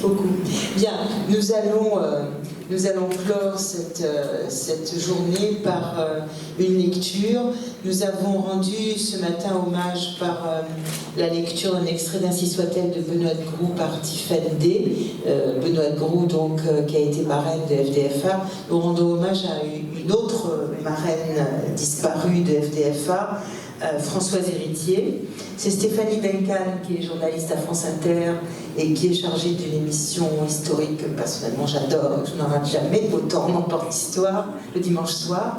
beaucoup. Bien, nous allons clore cette journée par une lecture. Nous avons rendu ce matin hommage par la lecture d'un extrait d'Ainsi soit-elle de Benoît Groult par Tiffaine D. Benoît Groult, donc, qui a été marraine de FDFA. Nous rendons hommage à une autre marraine disparue de FDFA, Françoise Héritier. C'est Stéphanie Duncan, qui est journaliste à France Inter et qui est chargée d'une émission historique que personnellement j'adore. Je n'en rate jamais, autant en porte histoire, le dimanche soir.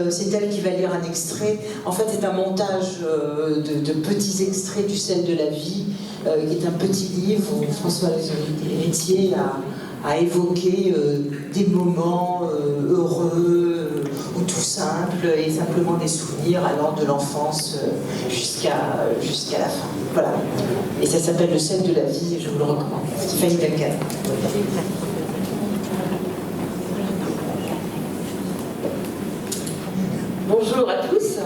C'est elle qui va lire un extrait. En fait, c'est un montage de petits extraits du sel de la vie, qui est un petit livre où Françoise Héritier a évoqué des moments heureux ou tout simples et simplement des souvenirs allant de l'enfance jusqu'à la fin. Voilà. Et ça s'appelle Le sel de la vie et je vous le recommande. Stéphanie Duncan. Bonjour à tous.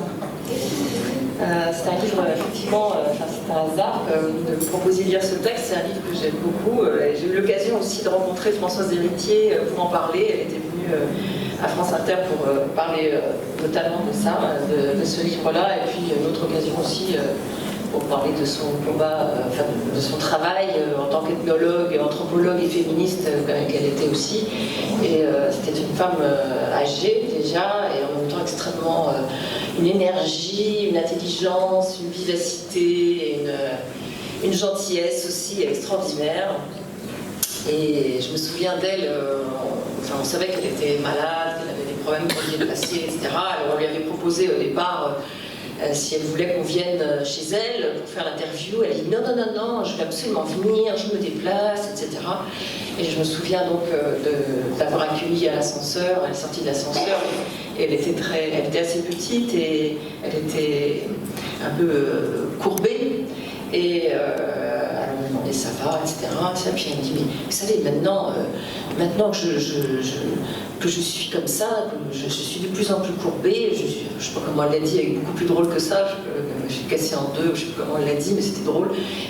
C'est un livre, effectivement, c'est un hasard que vous me proposiez de lire ce texte. C'est un livre que j'aime beaucoup. J'ai eu l'occasion aussi de rencontrer Françoise Héritier pour en parler. Elle était venue à France Inter pour parler notamment de ça, de ce livre-là, et puis une autre occasion aussi pour parler de son combat, de son travail en tant qu'ethnologue, anthropologue et féministe qu'elle était aussi. Et c'était une femme âgée déjà, et en même temps extrêmement une énergie, une intelligence, une vivacité, une gentillesse aussi extraordinaire. Et je me souviens d'elle, on savait qu'elle était malade, qu'elle avait des problèmes pour y passer, etc. Alors on lui avait proposé au départ, si elle voulait qu'on vienne chez elle pour faire l'interview, elle dit non, non, non, non, je vais absolument venir, je me déplace, etc. Et je me souviens donc d'avoir accueilli à l'ascenseur, elle est sortie de l'ascenseur, et elle était assez petite et elle était un peu courbée. Et elle me demandait ça va, etc. Et puis elle me dit mais vous savez maintenant que je suis comme ça, que je suis de plus en plus courbée, je ne sais pas comment elle l'a dit, elle est beaucoup plus drôle que ça, je suis cassée en deux, je ne sais pas comment elle l'a dit, mais c'était drôle.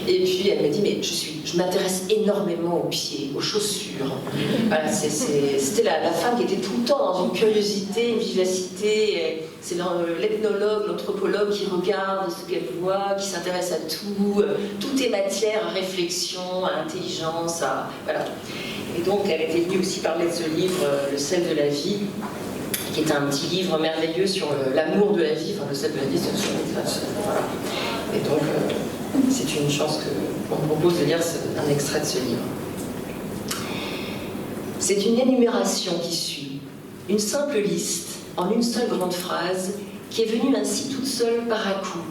Et puis elle me dit mais je m'intéresse énormément aux pieds, aux chaussures. Voilà, c'était la femme qui était tout le temps dans une curiosité, une vivacité. C'est l'ethnologue, l'anthropologue qui regarde ce qu'elle voit, qui s'intéresse à tout. Tout est matière à réflexion, à intelligence, voilà. Et donc elle était venue aussi parler de ce livre, Le sel de la vie, qui est un petit livre merveilleux sur l'amour de la vie. Enfin, le sel de la vie, c'est voilà. Et donc c'est une chance qu'on me propose de lire un extrait de ce livre. C'est une énumération qui suit, une simple liste, en une seule grande phrase, qui est venue ainsi toute seule par un coup,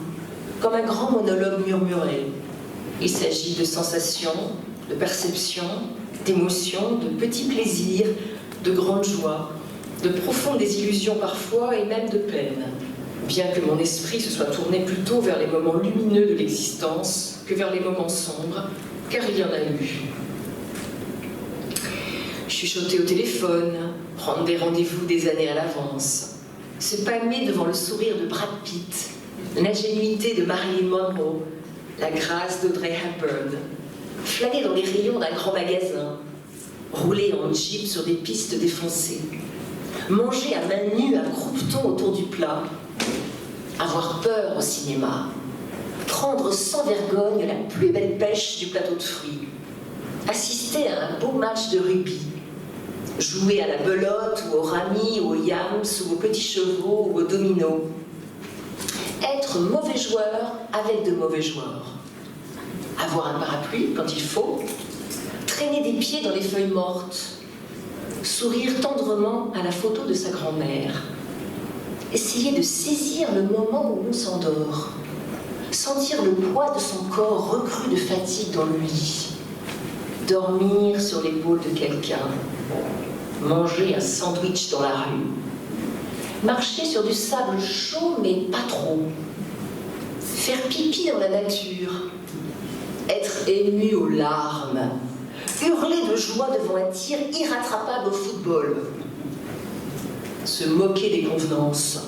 comme un grand monologue murmuré. Il s'agit de sensations, de perceptions, d'émotions, de petits plaisirs, de grandes joies, de profondes désillusions parfois et même de peine, bien que mon esprit se soit tourné plutôt vers les moments lumineux de l'existence que vers les moments sombres, car il y en a eu. Chuchoter au téléphone, prendre des rendez-vous des années à l'avance, se palmer devant le sourire de Brad Pitt, l'ingénuité de Marilyn Monroe, la grâce d'Audrey Hepburn, flâner dans les rayons d'un grand magasin, rouler en jeep sur des pistes défoncées, manger à main nue un croupeton autour du plat, avoir peur au cinéma, prendre sans vergogne la plus belle pêche du plateau de fruits, assister à un beau match de rugby, jouer à la belote ou au rami ou au yams ou aux petits chevaux ou au domino, être mauvais joueur avec de mauvais joueurs, avoir un parapluie quand il faut, traîner des pieds dans les feuilles mortes, sourire tendrement à la photo de sa grand-mère, essayer de saisir le moment où on s'endort, sentir le poids de son corps recru de fatigue dans le lit, dormir sur l'épaule de quelqu'un, manger un sandwich dans la rue, marcher sur du sable chaud mais pas trop, faire pipi dans la nature, être ému aux larmes, hurler de joie devant un tir irrattrapable au football, se moquer des convenances,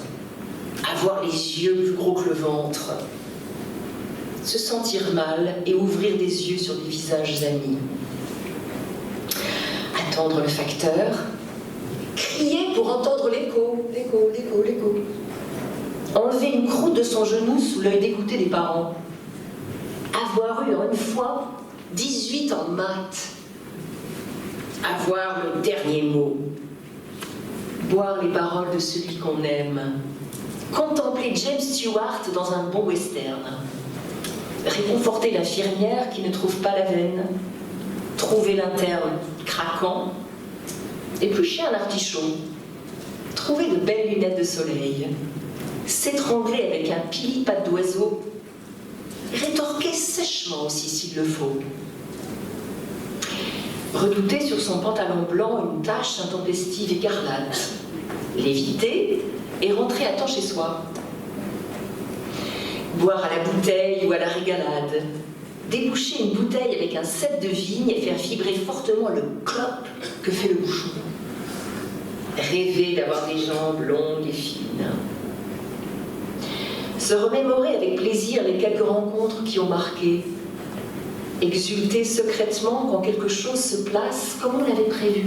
avoir les yeux plus gros que le ventre, se sentir mal et ouvrir des yeux sur des visages amis, attendre le facteur, crier pour entendre l'écho, l'écho, l'écho, l'écho, enlever une croûte de son genou sous l'œil dégoûté des parents, avoir eu en une fois 18 en maths, avoir le dernier mot, boire les paroles de celui qu'on aime, contempler James Stewart dans un bon western, réconforter l'infirmière qui ne trouve pas la veine, trouver l'interne craquant, éplucher un artichaut, trouver de belles lunettes de soleil, s'étrangler avec un pili patte d'oiseau, rétorquer sèchement aussi s'il le faut, redouter sur son pantalon blanc une tache intempestive écarlate, l'éviter et rentrer à temps chez soi, boire à la bouteille ou à la régalade, déboucher une bouteille avec un cep de vigne et faire vibrer fortement le clop que fait le bouchon, rêver d'avoir des jambes longues et fines, se remémorer avec plaisir les quelques rencontres qui ont marqué, exulter secrètement quand quelque chose se place comme on l'avait prévu,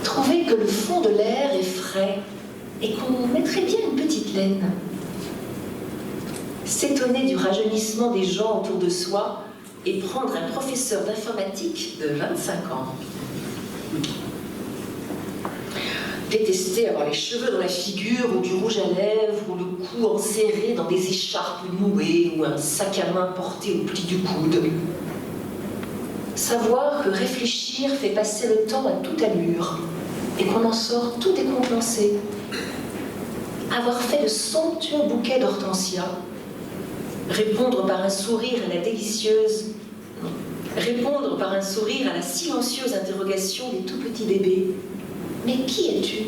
trouver que le fond de l'air est frais et qu'on mettrait bien une petite laine, s'étonner du rajeunissement des gens autour de soi et prendre un professeur d'informatique de 25 ans. Détester avoir les cheveux dans la figure ou du rouge à lèvres ou le cou enserré dans des écharpes nouées ou un sac à main porté au pli du coude. Savoir que réfléchir fait passer le temps à toute allure et qu'on en sort tout décontenancé. Avoir fait de somptueux bouquets d'hortensias. Répondre par un sourire à la délicieuse... Non. Répondre par un sourire à la silencieuse interrogation des tout petits bébés. Mais qui es-tu?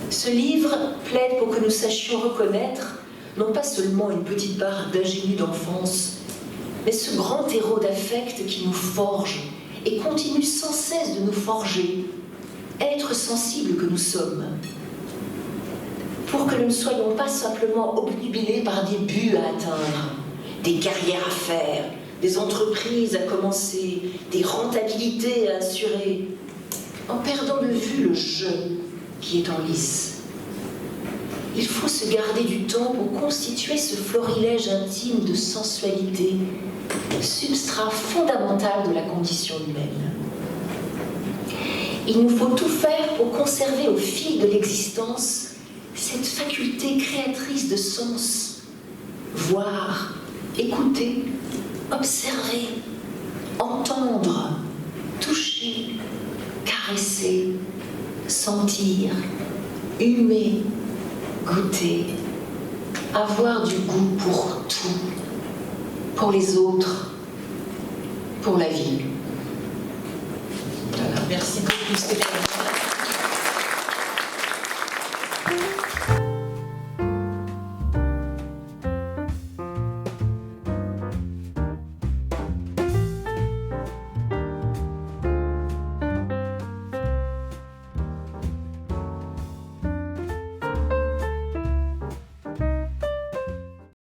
Ce livre plaide pour que nous sachions reconnaître non pas seulement une petite part d'ingénu d'enfance, mais ce grand héros d'affect qui nous forge et continue sans cesse de nous forger, être sensible que nous sommes, pour que nous ne soyons pas simplement obnubilés par des buts à atteindre, des carrières à faire, des entreprises à commencer, des rentabilités à assurer, en perdant de vue le « je » qui est en lice. Il faut se garder du temps pour constituer ce florilège intime de sensualité, substrat fondamental de la condition humaine. Il nous faut tout faire pour conserver au fil de l'existence cette faculté créatrice de sens, voir, écouter, observer, entendre, toucher, caresser, sentir, humer, goûter, avoir du goût pour tout, pour les autres, pour la vie. Voilà, merci beaucoup Stéphanie.